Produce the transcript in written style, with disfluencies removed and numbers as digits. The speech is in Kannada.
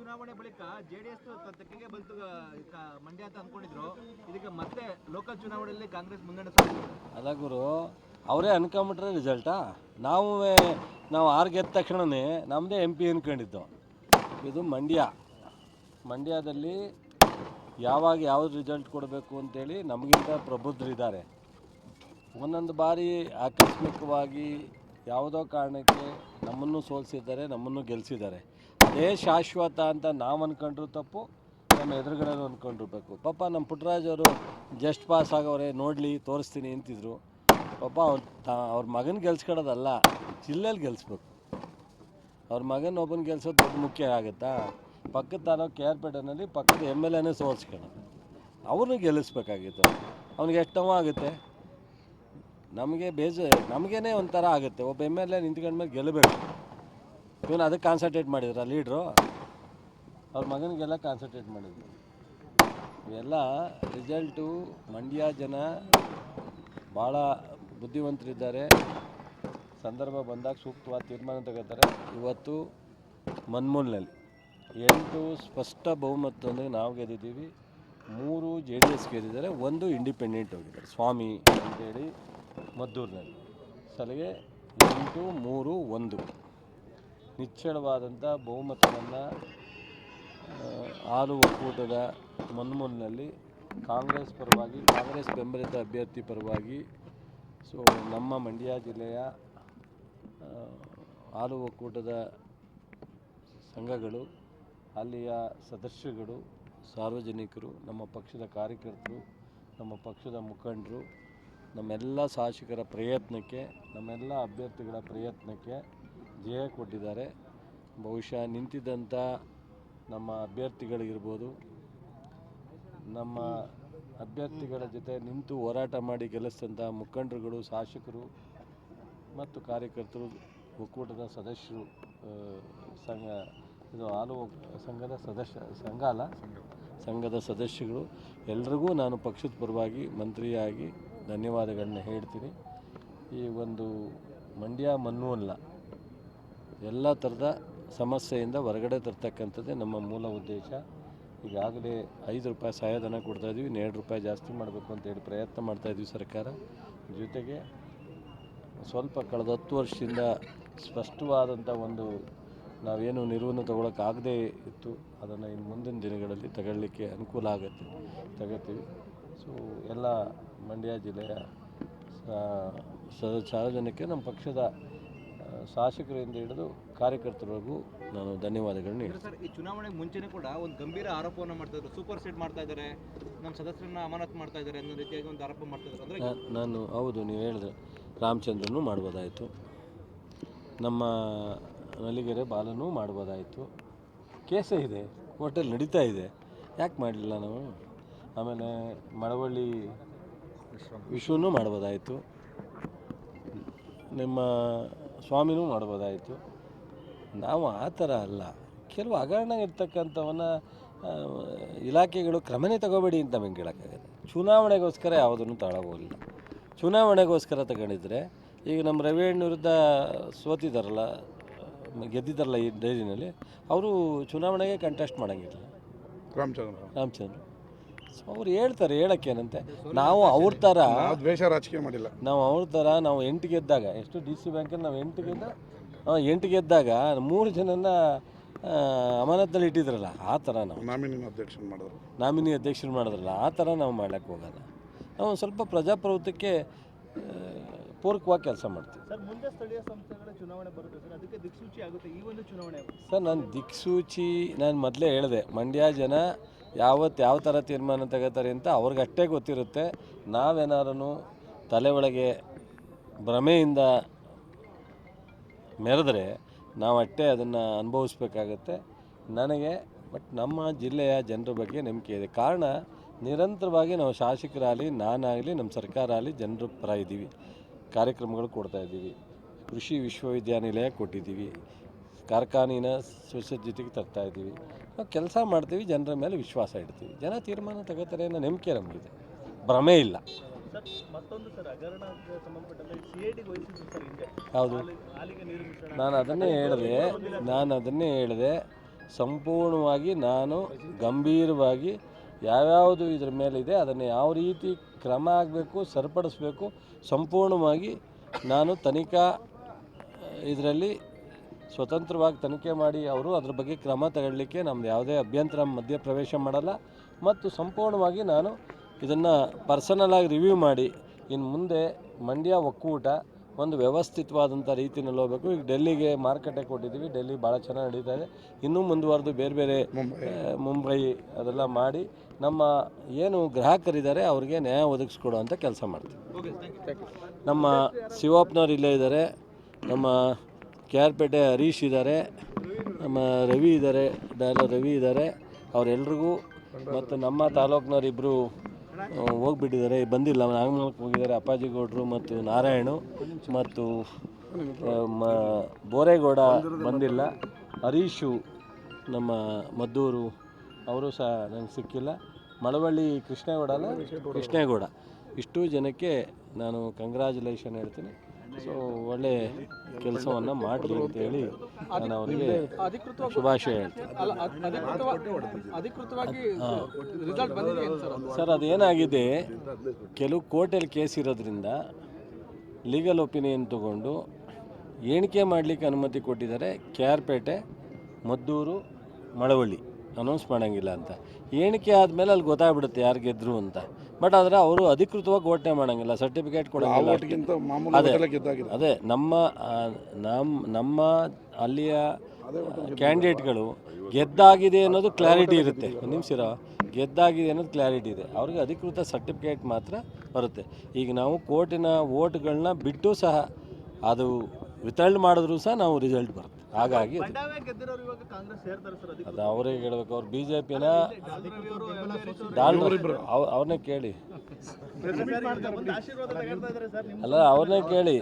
ಚುನಾವಣೆ ಬಳಿಕ ಜೆಡಿಎಸ್ ತೆಕ್ಕೆಗೆ ಬಂತು ಮಂಡ್ಯ ಅಂತ ಅಂದ್ಕೊಂಡಿದ್ರು. ಇದಕ್ಕೆ ಮತ್ತೆ ಲೋಕಲ್ ಚುನಾವಣೆಯಲ್ಲಿ ಕಾಂಗ್ರೆಸ್ ಮುನ್ನಡೆ ಸಾಧಿಸಿದೆ. ಅಲ್ಲ ಗುರು, ಅವರೇ ಅನ್ಕೊಂಬಿಟ್ರೆ ರಿಸಲ್ಟಾ? ನಾವು 6 ಗೆದ್ದ ತಕ್ಷಣವೇ ನಮ್ಮದೇ MP ಅಂದ್ಕೊಂಡಿದ್ದು. ಇದು ಮಂಡ್ಯದಲ್ಲಿ ಯಾವಾಗ ಯಾವ್ದು ರಿಸಲ್ಟ್ ಕೊಡಬೇಕು ಅಂತೇಳಿ ನಮಗಿಂತ ಪ್ರಬುದ್ಧರಿದ್ದಾರೆ. ಒಂದೊಂದು ಬಾರಿ ಆಕಸ್ಮಿಕವಾಗಿ ಯಾವುದೋ ಕಾರಣಕ್ಕೆ ನಮ್ಮನ್ನು ಸೋಲಿಸಿದ್ದಾರೆ, ನಮ್ಮನ್ನು ಗೆಲ್ಲಿಸಿದ್ದಾರೆ. ಅದೇ ಶಾಶ್ವತ ಅಂತ ನಾವು ಅಂದ್ಕೊಂಡ್ರು ತಪ್ಪು, ನಮ್ಮ ಎದುರುಗಡೆ ಅಂದ್ಕೊಂಡಿರ್ಬೇಕು. ಪಾಪ ನಮ್ಮ ಪುಟ್ಟರಾಜ್ ಅವರು ಜಸ್ಟ್ ಪಾಸ್ ಆಗೋರೆ, ನೋಡಲಿ ತೋರಿಸ್ತೀನಿ ಅಂತಿದ್ರು. ಪಾಪ ಅವ್ರ ಮಗನ ಗೆಲ್ಸ್ಕೊಳ್ಳೋದಲ್ಲ, ಜಿಲ್ಲೆಯಲ್ಲಿ ಗೆಲ್ಲಿಸ್ಬೇಕು. ಅವ್ರ ಮಗನ ಒಬ್ಬನ ಗೆಲ್ಸೋದು ದೊಡ್ಡ ಮುಖ್ಯ ಆಗುತ್ತಾ? ಪಕ್ಕದ ತಾಲೂಕು KR ಪೇಟೆನಲ್ಲಿ ಪಕ್ಕದ MLAನೇ ಸೋಲ್ಸ್ಕೊಳ್ಳೋದು, ಅವ್ರನ್ನೂ ಗೆಲ್ಲಿಸ್ಬೇಕಾಗಿತ್ತು. ಅವ್ನಿಗೆ ಎಷ್ಟು ನೋವಾಗುತ್ತೆ, ನಮಗೇನೆ ಒಂಥರ ಆಗುತ್ತೆ. ಒಬ್ಬ MLA ನಿಂತ್ಕೊಂಡ್ಮೇಲೆ ಗೆಲ್ಲಬೇಕು. ಇವನು ಅದಕ್ಕೆ ಕಾನ್ಸಂಟ್ರೇಟ್ ಮಾಡಿದ್ರ ಲೀಡ್ರು, ಅವ್ರ ಮಗನಿಗೆಲ್ಲ ಕಾನ್ಸಂಟ್ರೇಟ್ ಮಾಡಿದ್ರು. ಇವೆಲ್ಲ ರಿಸಲ್ಟು ಮಂಡ್ಯ ಜನ ಭಾಳ ಬುದ್ಧಿವಂತರಿದ್ದಾರೆ. ಸಂದರ್ಭ ಬಂದಾಗ ಸೂಕ್ತವಾದ ತೀರ್ಮಾನ ತಗೋತಾರೆ. ಇವತ್ತು ಮನ್ಮೂಲ್ನಲ್ಲಿ 8 ಸ್ಪಷ್ಟ ಬಹುಮತದೊಂದಿಗೆ ನಾವು ಗೆದ್ದಿದ್ದೀವಿ. 3 JDS ಗೆದ್ದಿದ್ದಾರೆ, 1 ಇಂಡಿಪೆಂಡೆಂಟ್ ಹೋಗಿದ್ದಾರೆ. ಸ್ವಾಮಿ ಅಂತೇಳಿ ಮದ್ದೂರಿನಲ್ಲಿ ಸಲಿಗೆ 8-3-1 ನಿಚ್ಚಳವಾದಂಥ ಬಹುಮತವನ್ನು ಹಾಲು ಒಕ್ಕೂಟದ ಮನ್ಮೂಲ್ನಲ್ಲಿ ಕಾಂಗ್ರೆಸ್ ಪರವಾಗಿ, ಕಾಂಗ್ರೆಸ್ ಬೆಂಬಲಿತ ಅಭ್ಯರ್ಥಿ ಪರವಾಗಿ. ಸೊ ನಮ್ಮ ಮಂಡ್ಯ ಜಿಲ್ಲೆಯ ಹಾಲು ಒಕ್ಕೂಟದ ಸಂಘಗಳು, ಅಲ್ಲಿಯ ಸದಸ್ಯರುಗಳು, ಸಾರ್ವಜನಿಕರು, ನಮ್ಮ ಪಕ್ಷದ ಕಾರ್ಯಕರ್ತರು, ನಮ್ಮ ಪಕ್ಷದ ಮುಖಂಡರು, ನಮ್ಮೆಲ್ಲ ಶಾಸಕರ ಪ್ರಯತ್ನಕ್ಕೆ, ನಮ್ಮೆಲ್ಲ ಅಭ್ಯರ್ಥಿಗಳ ಪ್ರಯತ್ನಕ್ಕೆ ಜಯ ಕೊಟ್ಟಿದ್ದಾರೆ. ಬಹುಶಃ ನಿಂತಿದ್ದಂಥ ನಮ್ಮ ಅಭ್ಯರ್ಥಿಗಳಿರ್ಬೋದು, ನಮ್ಮ ಅಭ್ಯರ್ಥಿಗಳ ಜೊತೆ ನಿಂತು ಹೋರಾಟ ಮಾಡಿ ಗೆಲ್ಲಿಸಿದಂಥ ಮುಖಂಡರುಗಳು, ಶಾಸಕರು ಮತ್ತು ಕಾರ್ಯಕರ್ತರು, ಒಕ್ಕೂಟದ ಸದಸ್ಯರು, ಹಾಲು ಸಂಘದ ಸದಸ್ಯಗಳು ಎಲ್ರಿಗೂ ನಾನು ಪಕ್ಷದ ಪರವಾಗಿ ಮಂತ್ರಿಯಾಗಿ ಧನ್ಯವಾದಗಳನ್ನ ಹೇಳ್ತೀನಿ. ಈ ಒಂದು ಮಂಡ್ಯ ಮನ್ನುವಲ್ಲ, ಎಲ್ಲ ಥರದ ಸಮಸ್ಯೆಯಿಂದ ಹೊರಗಡೆ ತರ್ತಕ್ಕಂಥದ್ದೇ ನಮ್ಮ ಮೂಲ ಉದ್ದೇಶ. ಈಗಾಗಲೇ ₹5 ಸಹಾಯಧನ ಕೊಡ್ತಾಯಿದ್ವಿ, ₹2 ಜಾಸ್ತಿ ಮಾಡಬೇಕು ಅಂತೇಳಿ ಪ್ರಯತ್ನ ಮಾಡ್ತಾಯಿದ್ವಿ ಸರ್ಕಾರ. ಜೊತೆಗೆ ಸ್ವಲ್ಪ ಕಳೆದ 10 ವರ್ಷದಿಂದ ಸ್ಪಷ್ಟವಾದಂಥ ಒಂದು ನಾವೇನು ನಿಲುವನ್ನು ತಗೊಳ್ಳೋಕ್ಕಾಗದೇ ಇತ್ತು, ಅದನ್ನು ಇನ್ನು ಮುಂದಿನ ದಿನಗಳಲ್ಲಿ ತಗೊಳ್ಳಿಕ್ಕೆ ಅನುಕೂಲ ಆಗುತ್ತೆ, ತಗೋತೀವಿ. ಸೊ ಎಲ್ಲ ಮಂಡ್ಯ ಜಿಲ್ಲೆಯ ಸಾರ್ವಜನಿಕ, ನಮ್ಮ ಪಕ್ಷದ ಶಾಸಕರಿಂದ ಹಿಡಿದು ಕಾರ್ಯಕರ್ತರಿಗೂ ನಾನು ಧನ್ಯವಾದಗಳನ್ನ ಹೇಳ್ತೀನಿ. ಸರ್, ಈ ಚುನಾವಣೆಗೆ ಮುಂಚೆನೇ ಕೂಡ ಒಂದು ಗಂಭೀರ ಆರೋಪವನ್ನು ಮಾಡ್ತಾಯಿದ್ರು. ಸೂಪರ್ ಸೀಟ್ ಮಾಡ್ತಾ ಇದ್ದಾರೆ, ನಮ್ಮ ಸದಸ್ಯರನ್ನ ಅಮಾನತು ಮಾಡ್ತಾ ಇದ್ದಾರೆ ಅನ್ನೋ ರೀತಿಯಾಗಿ ಒಂದು ಆರೋಪ ಮಾಡ್ತಾಯಿದ್ರು. ಅಂದರೆ ನಾನು ಹೌದು, ನೀವು ಹೇಳಿದ್ರೆ ರಾಮಚಂದ್ರನೂ ಮಾಡ್ಬೋದಾಯಿತು, ನಮ್ಮ ನಲಿಗೆರೆ ಬಾಲನೂ ಮಾಡ್ಬೋದಾಯಿತು. ಕೇಸೇ ಇದೆ, ಕೋರ್ಟಲ್ಲಿ ನಡೀತಾ ಇದೆ, ಯಾಕೆ ಮಾಡಲಿಲ್ಲ ನಾವು? ಆಮೇಲೆ ಮಳವಳ್ಳಿ ವಿಶ್ವನೂ ಮಾಡ್ಬೋದಾಯಿತು, ನಿಮ್ಮ ಸ್ವಾಮಿನೂ ಮಾಡ್ಬೋದಾಯಿತು. ನಾವು ಆ ಥರ ಅಲ್ಲ. ಕೆಲವು ಹಗರಣ ಇರ್ತಕ್ಕಂಥವನ್ನ ಇಲಾಖೆಗಳು ಕ್ರಮನೇ ತಗೋಬೇಡಿ ಅಂತ ನಮಗೆ ಹೇಳೋಕ್ಕಾಗತ್ತೆ. ಚುನಾವಣೆಗೋಸ್ಕರ ಯಾವುದನ್ನು ತಗೊಳ್ಳೋಲ್ಲ. ಚುನಾವಣೆಗೋಸ್ಕರ ತಗೊಂಡಿದ್ರೆ ಈಗ ನಮ್ಮ ರವಿಯಣ್ಣ ವಿರುದ್ಧ ಸೋತಿದ್ದಾರಲ್ಲ, ಗೆದ್ದಿದ್ದಾರಲ್ಲ ಈ ಡೈರಿನಲ್ಲಿ, ಅವರು ಚುನಾವಣೆಗೆ ಕಂಟೆಸ್ಟ್ ಮಾಡೋಂಗಿಲ್ಲ. ರಾಮಚಂದ್ರ ಅವ್ರು ಹೇಳ್ತಾರೆ, ಹೇಳೋಕ್ಕೇನಂತೆ. ನಾವು ಅವ್ರ ಥರ ದ್ವೇಷ ರಾಜಕೀಯ ಮಾಡಿಲ್ಲ. ನಾವು ಅವ್ರ ಥರ ನಾವು 8 ಗೆದ್ದಾಗ, ಎಷ್ಟು DC ಬ್ಯಾಂಕಲ್ಲಿ ನಾವು 8 ಗೆದ್ದಾಗ 3 ಜನನ ಅಮಾನತಲ್ಲಿ ಇಟ್ಟಿದ್ರಲ್ಲ, ಆ ಥರ ನಾವು ನಾಮಿನಿ ಅಧ್ಯಕ್ಷರು ಮಾಡಿದ್ರಲ್ಲ, ಆ ಥರ ನಾವು ಮಾಡ್ಲಿಕ್ಕೆ ಹೋಗಲ್ಲ. ನಾವು ಸ್ವಲ್ಪ ಪ್ರಜಾಪ್ರಭುತ್ವಕ್ಕೆ ಪೂರಕವಾಗಿ ಕೆಲಸ ಮಾಡ್ತೀವಿ. ಸರ್, ಮುಂದೆ ಸ್ಥಳೀಯ ಸಂಸ್ಥೆಗಳ ಚುನಾವಣೆ ಬರುತ್ತೆ ಸರ್, ಅದಕ್ಕೆ ದಿಕ್ಸೂಚಿ ಆಗುತ್ತೆ ಈ ಒಂದು ಚುನಾವಣೆ. ಸರ್, ನಾನು ದಿಕ್ಸೂಚಿ ನಾನು ಮೊದಲೇ ಹೇಳಿದೆ, ಮಂಡ್ಯ ಜನ ಯಾವ ಥರ ತೀರ್ಮಾನ ತಗೋತಾರೆ ಅಂತ ಅವ್ರಿಗಷ್ಟೇ ಗೊತ್ತಿರುತ್ತೆ. ನಾವೇನಾರು ತಲೆ ಒಳಗೆ ಭ್ರಮೆಯಿಂದ ಮೆರೆದ್ರೆ ನಾವು ಅಷ್ಟೇ ಅದನ್ನು ಅನುಭವಿಸ್ಬೇಕಾಗತ್ತೆ. ನನಗೆ ನಮ್ಮ ಜಿಲ್ಲೆಯ ಜನರ ಬಗ್ಗೆ ನಂಬಿಕೆ ಇದೆ. ಕಾರಣ, ನಿರಂತರವಾಗಿ ನಾವು ಶಾಸಕರಾಗಲಿ, ನಾನಾಗಲಿ, ನಮ್ಮ ಸರ್ಕಾರ ಆಗಲಿ ಜನರ ಪರ ಇದ್ದೀವಿ. ಕಾರ್ಯಕ್ರಮಗಳು ಕೊಡ್ತಾಯಿದ್ದೀವಿ, ಕೃಷಿ ವಿಶ್ವವಿದ್ಯಾನಿಲಯ ಕೊಟ್ಟಿದ್ದೀವಿ, ಕಾರ್ಖಾನೆನ ಸುಸಜ್ಜಿತಿಗೆ ತರ್ತಾಯಿದ್ದೀವಿ. ನಾವು ಕೆಲಸ ಮಾಡ್ತೀವಿ, ಜನರ ಮೇಲೆ ವಿಶ್ವಾಸ ಇಡ್ತೀವಿ. ಜನ ತೀರ್ಮಾನ ತಗೋತಾರೆ ಅನ್ನೋ ನಂಬಿಕೆ ನಮಗಿದೆ, ಭ್ರಮೆ ಇಲ್ಲ. ಮತ್ತೊಂದು ಸರ್, ಹಗರಣಕ್ಕೆ ಸಂಬಂಧಪಟ್ಟಂತೆ CID ವಹಿಸಿದ್ರು ಸರ್ ಹಿಂದೆ. ಹೌದು, ನಾನು ಅದನ್ನೇ ಹೇಳಿದೆ. ಸಂಪೂರ್ಣವಾಗಿ ನಾನು ಗಂಭೀರವಾಗಿ ಯಾವ್ಯಾವುದು ಇದ್ರ ಮೇಲಿದೆ ಅದನ್ನು ಯಾವ ರೀತಿ ಕ್ರಮ ಆಗಬೇಕು ಸರಿಪಡಿಸ್ಬೇಕು ಸಂಪೂರ್ಣವಾಗಿ ನಾನು ತನಿಖಾ ಇದರಲ್ಲಿ ಸ್ವತಂತ್ರವಾಗಿ ತನಿಖೆ ಮಾಡಿ ಅವರು ಅದ್ರ ಬಗ್ಗೆ ಕ್ರಮ ತಗೊಳ್ಳಿಕ್ಕೆ ನಮ್ಮದು ಯಾವುದೇ ಅಭ್ಯಂತರ ಮಧ್ಯಪ್ರವೇಶ ಮಾಡಲ್ಲ ಮತ್ತು ಸಂಪೂರ್ಣವಾಗಿ ನಾನು ಇದನ್ನು ಪರ್ಸನಲಾಗಿ ರಿವ್ಯೂ ಮಾಡಿ ಇನ್ನು ಮುಂದೆ ಮಂಡ್ಯ ಒಕ್ಕೂಟ ಒಂದು ವ್ಯವಸ್ಥಿತವಾದಂಥ ರೀತಿಯಲ್ಲಿ ಹೋಗಬೇಕು. ಈಗ ಡೆಲ್ಲಿಗೆ ಮಾರುಕಟ್ಟೆ ಕೊಟ್ಟಿದ್ದೀವಿ, ಡೆಲ್ಲಿ ಭಾಳ ಚೆನ್ನಾಗಿ ನಡೀತಾ ಇದೆ. ಇನ್ನೂ ಮುಂದುವರೆದು ಬೇರೆ ಬೇರೆ ಮುಂಬೈ ಅದೆಲ್ಲ ಮಾಡಿ ನಮ್ಮ ಏನು ಗ್ರಾಹಕರಿದ್ದಾರೆ ಅವ್ರಿಗೆ ನ್ಯಾಯ ಒದಗಿಸ್ಕೊಡುವಂಥ ಕೆಲಸ ಮಾಡ್ತೀವಿ. ನಮ್ಮ ಶಿವಪ್ಪನವ್ರು ಇಲ್ಲೇ ಇದ್ದಾರೆ, ನಮ್ಮ KR-ಪೇಟೆ ಹರೀಶ್ ಇದ್ದಾರೆ, ನಮ್ಮ ರವಿ ಇದ್ದಾರೆ, ರವಿ ಇದ್ದಾರೆ, ಅವರೆಲ್ರಿಗೂ ಮತ್ತು ನಮ್ಮ ತಾಲೂಕಿನವ್ರು ಇಬ್ಬರು ಹೋಗ್ಬಿಟ್ಟಿದ್ದಾರೆ, ಬಂದಿಲ್ಲ, ನಾಗಮಂಗಲಕ್ಕೆ ಹೋಗಿದ್ದಾರೆ. ಅಪ್ಪಾಜಿ ಗೌಡರು ಮತ್ತು ನಾರಾಯಣು ಮತ್ತು ಬೋರೇಗೌಡ ಬಂದಿಲ್ಲ. ಹರೀಶು ನಮ್ಮ ಮದ್ದೂರು ಅವರು ಸಹ ನನಗೆ ಸಿಕ್ಕಿಲ್ಲ. ಮಳವಳ್ಳಿ ಕೃಷ್ಣೇಗೌಡ ಇಷ್ಟು ಜನಕ್ಕೆ ನಾನು ಕಂಗ್ರ್ಯಾಚುಲೇಷನ್ ಹೇಳ್ತೀನಿ. ಸೊ ಒಳ್ಳೆ ಕೆಲಸವನ್ನು ಮಾಡಲಿ ಅಂತೇಳಿ ನಾನು ಅವರಿಗೆ ಶುಭಾಶಯ ಹೇಳ್ತೀನಿ. ಸರ್ ಅದೇನಾಗಿದೆ, ಕೆಲವು ಕೋರ್ಟಲ್ಲಿ ಕೇಸ್ ಇರೋದ್ರಿಂದ ಲೀಗಲ್ ಒಪಿನಿಯನ್ ತಗೊಂಡು ಎಣಿಕೆ ಮಾಡಲಿಕ್ಕೆ ಅನುಮತಿ ಕೊಟ್ಟಿದ್ದಾರೆ. KR-ಪೇಟೆ, ಮದ್ದೂರು, ಮಳವಳ್ಳಿ ಅನೌನ್ಸ್ ಮಾಡೋಂಗಿಲ್ಲ ಅಂತ. ಎಣಿಕೆ ಆದಮೇಲೆ ಅಲ್ಲಿ ಗೊತ್ತಾಗ್ಬಿಡುತ್ತೆ ಯಾರು ಗೆದ್ದರು ಅಂತ. ಬಟ್ ಆದರೆ ಅವರು ಅಧಿಕೃತವಾಗಿ ಘೋಷಣೆ ಮಾಡೋಂಗಿಲ್ಲ, ಸರ್ಟಿಫಿಕೇಟ್ ಕೊಡೋಂಗಿಲ್ಲ. ಅದೇ ನಮ್ಮ ಅಲ್ಲಿಯ ಕ್ಯಾಂಡಿಡೇಟ್ಗಳು ಗೆದ್ದಾಗಿದೆ ಅನ್ನೋದು ಕ್ಲಾರಿಟಿ ಇರುತ್ತೆ. ಒಂದು ನಿಮಿಷ, ಗೆದ್ದಾಗಿದೆ ಅನ್ನೋದು ಕ್ಲಾರಿಟಿ ಇದೆ. ಅವ್ರಿಗೆ ಅಧಿಕೃತ ಸರ್ಟಿಫಿಕೇಟ್ ಮಾತ್ರ ಬರುತ್ತೆ. ಈಗ ನಾವು ಕೋರ್ಟಿನ ವೋಟ್ಗಳನ್ನ ಬಿಟ್ಟು ಸಹ ಅದು ವಿತರಣೆ ಮಾಡಿದ್ರು ಸಹ ನಾವು ರಿಸಲ್ಟ್ ಬರುತ್ತೆ. ಹಾಗಾಗಿ ಅದು ಅವರೇ ಹೇಳ್ಬೇಕು. ಅವ್ರು BJPನ ಅವ್ರನ್ನೇ ಕೇಳಿ, ಅಲ್ಲ ಅವ್ರನ್ನೇ ಕೇಳಿ.